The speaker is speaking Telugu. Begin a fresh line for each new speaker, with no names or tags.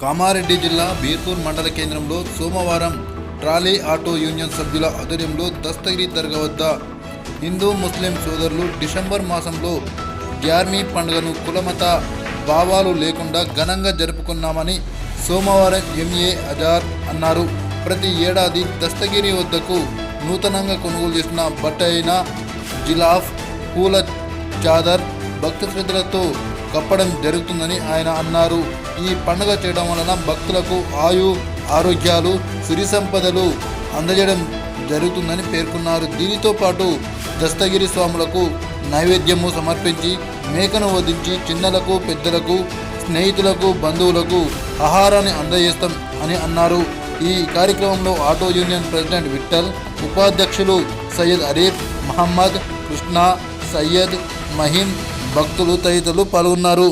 కామారెడ్డి జిల్లా బీర్పూర్ మండల కేంద్రంలో సోమవారం ట్రాలీ ఆటో యూనియన్ సభ్యుల ఆధ్వర్యంలో దస్తగిరి దర్గా వద్ద హిందూ ముస్లిం సోదరులు డిసెంబర్ మాసంలో గ్యార్మీ పండుగను కులమత భావాలు లేకుండా ఘనంగా జరుపుకున్నామని సోమవారం ఎంఏ అజార్ అన్నారు. ప్రతి ఏడాది దస్తగిరి వద్దకు నూతనంగా కొనుగోలు చేసిన బట్ట అయిన జిలాఫ్ పూల చాదర్ భక్త శ్రద్ధలతో కప్పడం జరుగుతుందని ఆయన అన్నారు. ఈ పండుగ చేయడం వలన భక్తులకు ఆరోగ్యాలు సిరి సంపదలు అందజేయడం జరుగుతుందని పేర్కొన్నారు. దీనితో పాటు దస్తగిరి స్వాములకు నైవేద్యము సమర్పించి మేకను వధించి చిన్నలకు పెద్దలకు స్నేహితులకు బంధువులకు ఆహారాన్ని అందజేస్తాం అని అన్నారు. ఈ కార్యక్రమంలో ఆటో యూనియన్ ప్రెసిడెంట్ విఠల్, ఉపాధ్యక్షులు సయ్యద్ అరీఫ్, మహమ్మద్, కృష్ణ, సయ్యద్, మహీం, భక్తులు తదితరులు పాల్గొన్నారు.